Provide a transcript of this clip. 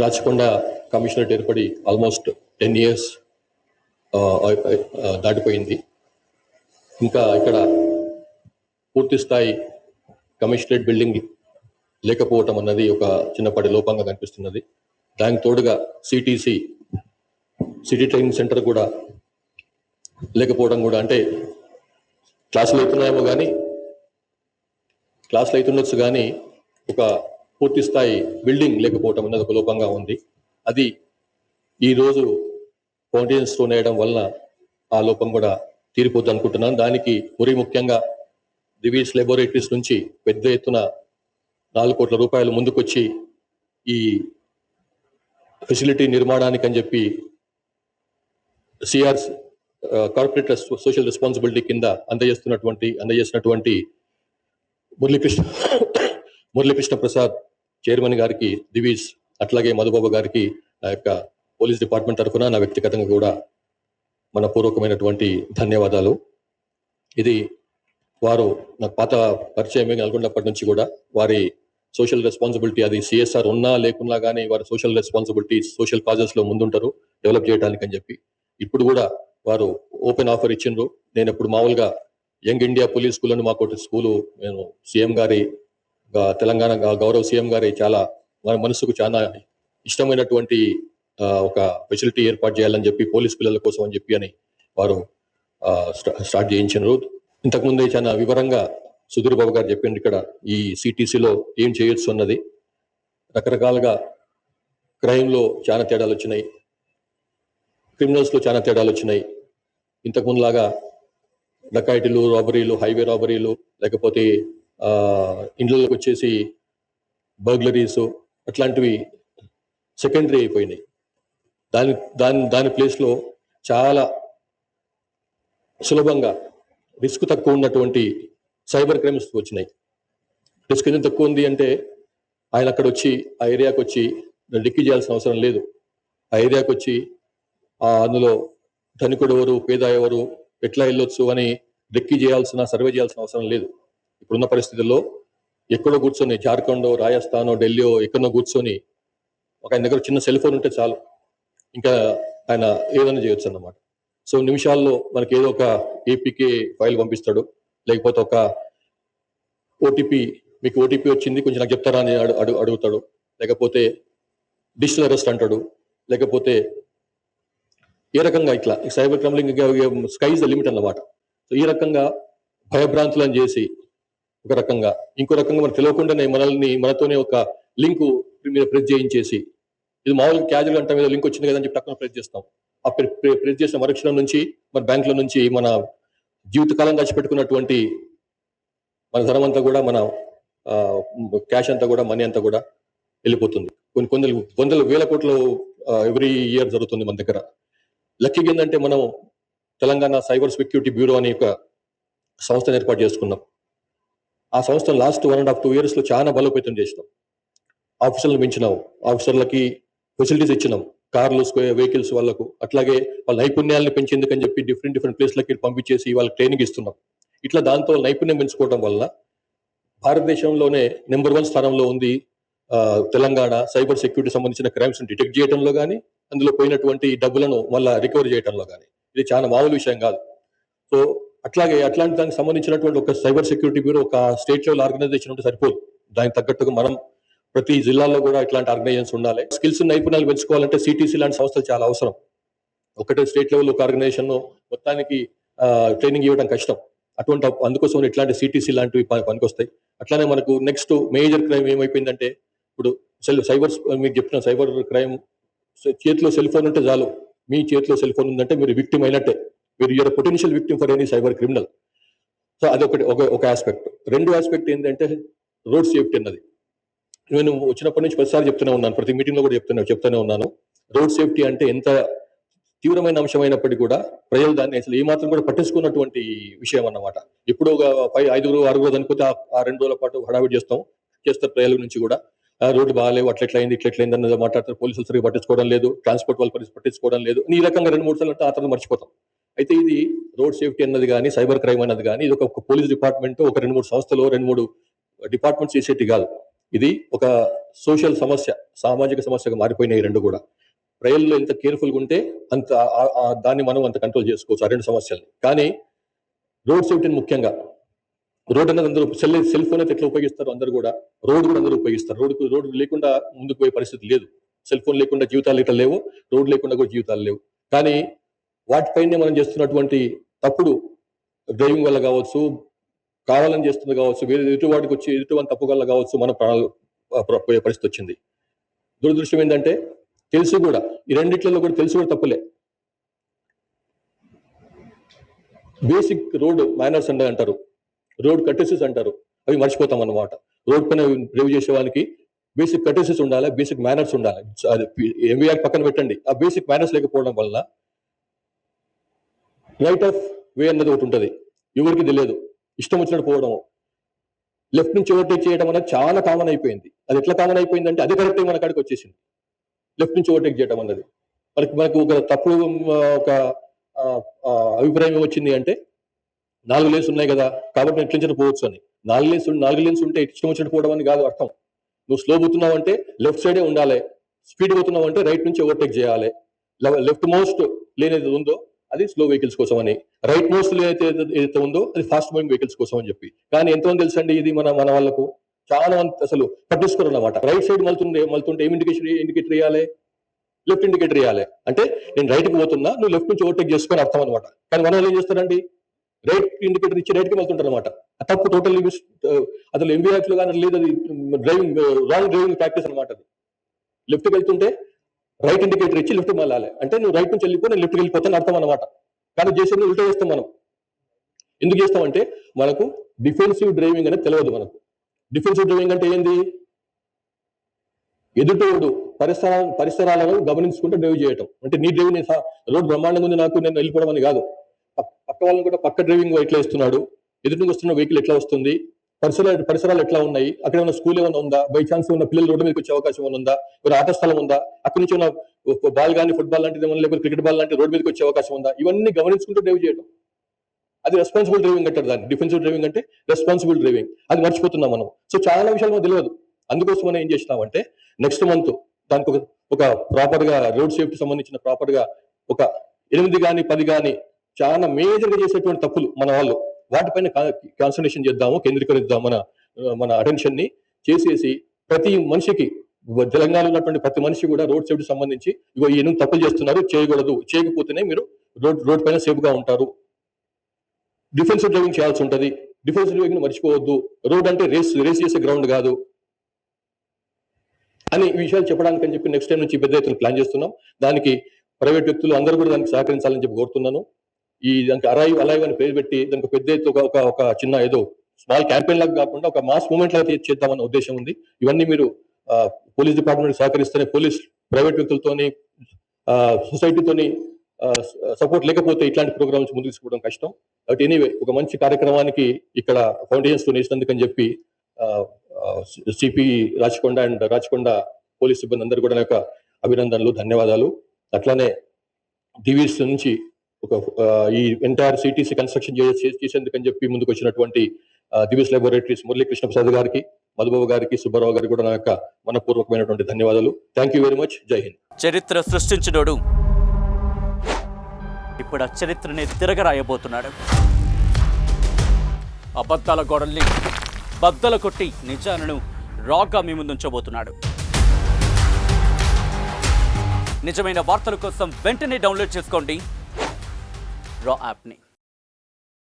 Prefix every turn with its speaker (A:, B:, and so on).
A: Rachakonda commissionerate ఏర్పడి almost 10 years దాటిపోయింది. ఇంకా ఇక్కడ పూర్తి స్థాయి కమిషనరేట్ బిల్డింగ్ లేకపోవటం అన్నది ఒక చిన్నపాటి లోపంగా కనిపిస్తున్నది. దానికి తోడుగా సిటీ ట్రైనింగ్ సెంటర్ కూడా లేకపోవడం కూడా, అంటే క్లాసులు అవుతుండొచ్చు కానీ ఒక పూర్తి స్థాయి బిల్డింగ్ లేకపోవటం అనేది ఒక లోపంగా ఉంది. అది ఈరోజు ఫౌండేషన్ స్టోన్ వేయడం వలన ఆ లోపం కూడా తీరిపోద్ది అనుకుంటున్నాను. దానికి మరీ ముఖ్యంగా దివీస్ లాబొరేటరీస్ నుంచి పెద్ద ఎత్తున 4 కోట్ల రూపాయలు ముందుకొచ్చి ఈ ఫెసిలిటీ నిర్మాణానికి అని చెప్పి సిఆర్ కార్పొరేట్ సోషల్ రెస్పాన్సిబిలిటీ కింద అందజేసినటువంటి మురళీకృష్ణ ప్రసాద్ చైర్మన్ గారికి, దివీస్ అట్లాగే మధుబాబు గారికి నా యొక్క పోలీస్ డిపార్ట్మెంట్ తరఫున నా వ్యక్తిగతంగా కూడా మనపూర్వకమైనటువంటి ధన్యవాదాలు. ఇది వారు నాకు పాత పరిచయమే నల్గొండప్పటి నుంచి కూడా వారి సోషల్ రెస్పాన్సిబిలిటీ, అది సిఎస్ఆర్ ఉన్నా లేకున్నా కానీ వారి సోషల్ రెస్పాన్సిబిలిటీ సోషల్ కాజెస్లో ముందుంటారు డెవలప్ చేయడానికి అని చెప్పి. ఇప్పుడు కూడా వారు ఓపెన్ ఆఫర్ ఇచ్చిండ్రు. నేను ఇప్పుడు మామూలుగా యంగ్ ఇండియా పోలీస్ స్కూల్ అని మాకు స్కూలు నేను సీఎం గారి తెలంగాణ గౌరవ సీఎం గారి చాలా మనసుకు చాలా ఇష్టమైనటువంటి ఒక ఫెసిలిటీ ఏర్పాటు చేయాలని చెప్పి పోలీస్ పిల్లల కోసం అని చెప్పి వారు స్టార్ట్ చేయించారు. ఇంతకుముందే చాలా వివరంగా సుధీర్ బాబు గారు చెప్పిండ్రు ఇక్కడ ఈ సిటీసీలో ఏం చేయొచ్చు అన్నది. రకరకాలుగా క్రైమ్లో చాలా తేడాలు వచ్చినాయి, క్రిమినల్స్లో చాలా తేడాలు వచ్చినాయి. ఇంతకుముందులాగా డకాయిటీలు, రాబరీలు, హైవే రాబరీలు, లేకపోతే ఇండ్లలోకి వచ్చేసి బర్గ్లరీస్ అట్లాంటివి సెకండరీ అయిపోయినాయి. దాని ప్లేస్లో చాలా సులభంగా రిస్క్ తక్కువ ఉన్నటువంటి సైబర్ క్రైమ్స్ వచ్చినాయి. రిస్క్ ఎంత తక్కువ ఉంది అంటే ఆయన అక్కడ వచ్చి ఆ ఏరియాకి వచ్చి డిక్కీ చేయాల్సిన అవసరం లేదు. ఆ ఏరియాకి వచ్చి అందులో ధనికుడు ఎవరు, పేద ఎవరు, ఎట్లా వెళ్ళొచ్చు అని డిక్కీ సర్వే చేయాల్సిన అవసరం లేదు. ఇప్పుడున్న పరిస్థితుల్లో ఎక్కడో కూర్చొని జార్ఖండ్, రాజస్థానో, ఢిల్లీ ఎక్కడో కూర్చొని ఒక ఆయన దగ్గర చిన్న సెల్ ఫోన్ ఉంటే చాలు, ఇంకా ఆయన ఏదైనా చేయొచ్చు అన్నమాట. సో నిమిషాల్లో మనకి ఏదో ఒక ఏపీకే ఫైల్ పంపిస్తాడు, లేకపోతే ఒక మీకు ఓటీపీ వచ్చింది కొంచెం నాకు చెప్తారా అని అడుగుతాడు, లేకపోతే డిజిటల్ అరెస్ట్ అంటాడు, లేకపోతే ఏ రకంగా ఇట్లా cyber crime skies the limit అన్నమాట. సో ఈ రకంగా భయభ్రాంతులను చేసి ఒక రకంగా, ఇంకో రకంగా మనకు తెలియకుండానే మనతోనే ఒక లింకు మీద ప్రెస్ చేయించేసి, ఇది మామూలుగా క్యాజువల్ అంటే మీద లింక్ వచ్చింది కదా అని చెప్పి టక్కున ప్రెస్ చేస్తాం. ఆ ప్రెస్ చేసిన మరుక్షణం నుంచి మన బ్యాంకుల నుంచి మన జీవితకాలం దాచిపెట్టుకున్నటువంటి మన ధనం అంతా కూడా, మన క్యాష్ అంతా కూడా, మనీ అంతా కూడా వెళ్ళిపోతుంది. కొన్ని వందల వేల కోట్లు ఎవ్రీ ఇయర్ జరుగుతుంది మన దగ్గర. లక్కీగా ఏంటంటే మనం తెలంగాణ సైబర్ సెక్యూరిటీ బ్యూరో అనే ఒక సంస్థను ఏర్పాటు చేసుకున్నాం. ఆ సంస్థను లాస్ట్ 1.5-2 years చాలా బలోపేతం చేసినాం. ఆఫీసర్లను పెంచినాం, ఆఫీసర్లకి ఫెసిలిటీస్ ఇచ్చినాం, కార్లు, వెహికల్స్ వాళ్ళకు, అట్లాగే వాళ్ళ నైపుణ్యాలను పెంచేందుకని చెప్పి డిఫరెంట్ ప్లేస్లకి పంపించేసి వాళ్ళకి ట్రైనింగ్ ఇస్తున్నాం. ఇట్లా దాంతో నైపుణ్యం పెంచుకోవడం వల్ల భారతదేశంలోనే నెంబర్ 1 స్థానంలో ఉంది తెలంగాణ సైబర్ సెక్యూరిటీ సంబంధించిన క్రైమ్స్ డిటెక్ట్ చేయడంలో కానీ, అందులో పోయినటువంటి డబ్బులను మళ్ళీ రికవర్ చేయడంలో కానీ. ఇది చాలా మామూలు విషయం కాదు. సో అట్లాగే అట్లాంటి దానికి సంబంధించినటువంటి ఒక సైబర్ సెక్యూరిటీ బ్యూరో ఒక స్టేట్ లెవెల్ ఆర్గనైజేషన్ ఉంటే సరిపోదు. దానికి తగ్గట్టుగా మనం ప్రతి జిల్లాలో కూడా ఇట్లాంటి ఆర్గనైజేషన్స్ ఉండాలి. స్కిల్స్, నైపుణ్యాలు పెంచుకోవాలంటే సిటీసీ లాంటి సంస్థలు చాలా అవసరం. ఒకటే స్టేట్ లెవెల్ ఒక ఆర్గనైజేషన్ మొత్తానికి ట్రైనింగ్ ఇవ్వడం కష్టం. అందుకోసం ఇట్లాంటి సిటీసీ లాంటివి పనికొస్తాయి. అట్లానే మనకు నెక్స్ట్ మేజర్ క్రైమ్ ఏమైపోయిందంటే, ఇప్పుడు మీకు చెప్తున్న సైబర్ క్రైమ్, చేతిలో సెల్ ఫోన్ ఉంటే చాలు, మీ చేతిలో సెల్ ఫోన్ ఉందంటే మీరు విక్టిమ్ అయినట్టే, మీరు you're potential victim for any cyber criminal. So అదొకటి ఒక ఆస్పెక్ట్. రెండో ఆస్పెక్ట్ ఏంటంటే రోడ్ సేఫ్టీ అన్నది. నేను వచ్చినప్పటి నుంచి ప్రతిసారి చెప్తూనే ఉన్నాను, ప్రతి మీటింగ్ లో కూడా చెప్తూనే ఉన్నాను. రోడ్ సేఫ్టీ అంటే ఎంత తీవ్రమైన అంశమైనప్పటికీ కూడా ప్రజలు దాన్ని అసలు ఏమాత్రం కూడా పట్టించుకున్నటువంటి విషయం అన్నమాట. ఎప్పుడో 5-6 చనిపోతే ఆ 2 రోజుల పాటు హడావిడి చేస్తారు ప్రజల నుంచి కూడా. రోడ్డు బాగాలేవు, ఇట్లెట్లయింది అన్నది మాట్లాడతారు. పోలీసులు సరిగ్గా పట్టించుకోవడం లేదు, ట్రాన్స్పోర్ట్ వాళ్ళు పట్టించుకోవడం లేదు, ఈ రకంగా 2-3 సార్లు అంటే ఆ తర్వాత మర్చిపోతాం. అయితే ఇది రోడ్ సేఫ్టీ అన్నది కానీ, సైబర్ క్రైమ్ అన్నది కానీ, ఇది ఒక పోలీస్ డిపార్ట్మెంట్, ఒక 2-3 సంస్థలు, 2-3 డిపార్ట్మెంట్స్ చేసేటి కాదు. ఇది ఒక సోషల్ సమస్య, సామాజిక సమస్యగా మారిపోయినాయి ఈ రెండు కూడా. ప్రజల్లో ఎంత కేర్ఫుల్గా ఉంటే అంత దాన్ని మనం అంత కంట్రోల్ చేసుకోవచ్చు ఆ రెండు సమస్యల్ని. కానీ రోడ్ సేఫ్టీని ముఖ్యంగా, రోడ్ అనేది అందరూ సెల్ ఫోన్ అయితే ఎట్లా ఉపయోగిస్తారు అందరూ కూడా, రోడ్ కూడా అందరూ ఉపయోగిస్తారు. రోడ్డు లేకుండా ముందుకు పోయే పరిస్థితి లేదు. సెల్ ఫోన్ లేకుండా జీవితాలు ఇట్లా లేవు, రోడ్ లేకుండా కూడా జీవితాలు లేవు. కానీ వాటిపైనే మనం చేస్తున్నటువంటి తప్పుడు డ్రైవింగ్ వల్ల కావచ్చు, కావాలని చేస్తుంది కావచ్చు, వేరే ఎదుటివాడికి వచ్చి ఎదుటివాడిని తప్పు వల్ల కావచ్చు, మన ప్రాణాలు పోయే పరిస్థితి వచ్చింది. దురదృష్టం ఏంటంటే తెలుసు కూడా, ఈ రెండిట్లలో కూడా తెలిసి కూడా తప్పులే. బేసిక్ రోడ్ మేనర్స్ అంటారు, రోడ్ కర్టెసీస్ అంటారు, అవి మర్చిపోతాం అన్నమాట. రోడ్ పైన డ్రైవ్ చేసే వాళ్ళకి బేసిక్ కర్టెసీస్ ఉండాలి, బేసిక్ మేనర్స్ ఉండాలి. అది ఎంవీఆర్ పక్కన పెట్టండి, ఆ బేసిక్ మేనర్స్ లేకపోవడం వల్ల రైట్ ఆఫ్ వే అన్నది ఒకటి ఉంటుంది, ఎవరికి తెలియదు, ఇష్టం వచ్చినట్టు పోవడం. లెఫ్ట్ నుంచి ఓవర్టేక్ చేయడం అనేది చాలా కామన్ అయిపోయింది. అది ఎట్లా కామన్ అయిపోయిందంటే అది కరెక్ట్ మన కాడికి వచ్చేసింది. లెఫ్ట్ నుంచి ఓవర్టేక్ చేయడం అన్నది మనకు ఒక తప్పుడు ఒక అభిప్రాయం వచ్చింది అంటే 4 లేన్స్ ఉన్నాయి కదా కాబట్టి ఎట్ల నుంచి పోవచ్చు అని. 4 లేన్స్ ఉంటే ఇష్టం వచ్చినట్టు పోవడం అని కాదు అర్థం. నువ్వు స్లో పోతున్నావు అంటే లెఫ్ట్ సైడే ఉండాలి, స్పీడ్ పోతున్నావు అంటే రైట్ నుంచి ఓవర్టేక్ చేయాలి. లెఫ్ట్ మోస్ట్ లేన్ ఏదైతే ఉందో అది స్లో వెహికల్స్ కోసం అని, రైట్ మోస్ట్ లేన్ ఏదైతే ఉందో అది ఫాస్ట్ మూవింగ్ వెహికల్స్ కోసం అని చెప్పి. కానీ ఎంతమంది తెలుసండి ఇది మన వాళ్ళకు? చాలా మంది అసలు పట్టించుకోరు అన్నమాట. రైట్ సైడ్ మళ్తుంటే ఏం ఇండికేటర్ ఇవ్వాలి? లెఫ్ట్ ఇండికేటర్ ఇవ్వాలి. అంటే నేను రైట్ కి పోతున్నా, నువ్వు లెఫ్ట్ నుంచి ఓవర్టేక్ చేసుకొని అర్థం అనమాట. కానీ మన వాళ్ళు ఏం చేస్తారండి, రైట్ ఇండికేటర్ ఇచ్చి రైట్ కి వెళ్తుంటారు అనమాట. తప్పు టోటల్ అసలు ఎంబీఆర్ లో కానీ లేదు, అది డ్రైవింగ్ రాంగ్ డ్రైవింగ్ ప్రాక్టీస్ అనమాట. అది లెఫ్ట్ కి వెళ్తుంటే రైట్ ఇండికేటర్ ఇచ్చి లెఫ్ట్ మళ్ళాలి అంటే నువ్వు రైట్ నుంచి వెళ్ళిపో, నేను లెఫ్ట్కి వెళ్ళిపోతాను అర్థం అనమాట. కానీ చేసేది ఉల్టా చేస్తాం మనం. ఎందుకు చేస్తామంటే మనకు డిఫెన్సివ్ డ్రైవింగ్ అనేది తెలియదు మనకు. డిఫెన్సివ్ డ్రైవింగ్ అంటే ఏంది? ఎదుటోడు పరిసరాలను గమనించుకుంటూ డ్రైవ్ చేయటం. అంటే నీ డ్రైవింగ్ రోడ్ బ్రహ్మాండంగా ఉంది నాకు నేను వెళ్ళిపోవడం అని కాదు. పక్క వాళ్ళని కూడా పక్క డ్రైవింగ్ ఎట్లా ఇస్తున్నాడు, ఎదుటి నుంచి వస్తున్న వెహికల్ ఎట్లా వస్తుంది, పరిసరాలు ఎట్లా ఉన్నాయి, అక్కడ ఏమైనా స్కూల్ ఏమైనా ఉందా, బై ఛాన్స్ ఉన్న పిల్లలు రోడ్డు మీదకి వచ్చే అవకాశం ఏమైనా ఉందా, ఒక ఆట స్థలం ఉందా, అక్కడి నుంచి ఉన్న బాల్ కానీ ఫుట్బాల్ లాంటిది ఏమైనా, లేకపోతే క్రికెట్ బాల్ లాంటి రోడ్డు మీదకి వచ్చే అవకాశం ఉందా, ఇవన్నీ గమనించుకుంటూ డ్రైవ్ చేయడం. అది రెస్పాన్సిబుల్ డ్రైవింగ్ అంటారు దాన్ని. డిఫెన్సివ్ డ్రైవింగ్ అంటే రెస్పాన్సిబుల్ డ్రైవింగ్. అది మర్చిపోతున్నాం మనం. సో చాలా విషయాలు మనకు తెలియదు. అందుకోసం మనం ఏం చేసినామంటే నెక్స్ట్ మంత్ దానికి ఒక ప్రాపర్ గా రోడ్ సేఫ్టీ సంబంధించిన ప్రాపర్ గా ఒక 8 కానీ 10 కానీ చాలా మేజర్ గా చేసేటువంటి తప్పులు మన వాళ్ళు, వాటిపైన కాన్సన్ట్రేషన్ చేద్దాము, కేంద్రీకరిద్దాం మన అటెన్షన్ ని చేసేసి ప్రతి మనిషికి, తెలంగాణలో ఉన్నటువంటి ప్రతి మనిషి కూడా రోడ్ సేఫ్టీ సంబంధించి ఇగో ఈ 8 తప్పులు చేస్తున్నారు, చేయకూడదు, చేయకపోతేనే మీరు రోడ్ పైన సేఫ్ గా ఉంటారు. డిఫెన్సివ్ డ్రైవింగ్ చేయాల్సి ఉంటుంది. డిఫెన్సివ్ డ్రైవింగ్ మర్చిపోవద్దు. రోడ్ అంటే రేస్ చేసే గ్రౌండ్ కాదు అని ఈ విషయాలు చెప్పడానికి అని చెప్పి నెక్స్ట్ టైం నుంచి పెద్ద ఎత్తున ప్లాన్ చేస్తున్నాం. దానికి ప్రైవేట్ వ్యక్తులు అందరూ కూడా దానికి సహకరించాలని చెప్పి కోరుతున్నాను. దానికి అలైవ్ అని పేరు పెట్టి దానికి పెద్ద ఎత్తు ఒక చిన్న ఏదో స్మాల్ క్యాంపెయిన్ లాగా కాకుండా ఒక మాస్ మూవ్మెంట్ లాగా చేద్దామన్న ఉద్దేశం ఉంది. ఇవన్నీ మీరు పోలీస్ డిపార్ట్మెంట్ సహకరిస్తేనే, ప్రైవేట్ వ్యక్తులతోని సొసైటీతోని సపోర్ట్ లేకపోతే ఇట్లాంటి ప్రోగ్రామ్స్ ముందుకు తీసుకోవడం కష్టం. కాబట్టి ఎనీవే ఒక మంచి కార్యక్రమానికి ఇక్కడ ఫౌండేషన్స్ వేసినందుకని చెప్పి CP Rachakonda and Rachakonda police సిబ్బంది అందరూ కూడా నాకు అభినందనలు, ధన్యవాదాలు. అట్లానే డివిస్ నుంచి ఈ ఎంటైర్ సిటీసీ కన్స్ట్రక్షన్ చేసేందుకని చెప్పి ముందుకు వచ్చినటువంటి దివిస్ లాబొరేటరీస్ మురళీకృష్ణ ప్రసాద్ గారికి, మధుబాబు గారికి, సుబ్బారావు గారికి కూడా నా యొక్క మనపూర్వకమైనటువంటి ధన్యవాదాలు. Thank you very much. జై హింద్.
B: చరిత్ర సృష్టించినోడు ఇప్పుడు ఆ చరిత్రని తిరగరాయబోతున్నాడు. అబద్ధాల గోడల్ని బద్దలు కొట్టి నిజాలను రాగా మీ ముందుంచబోతున్నాడు. నిజమైన వార్తల కోసం వెంటనే డౌన్లోడ్ చేసుకోండి రా యాప్ని.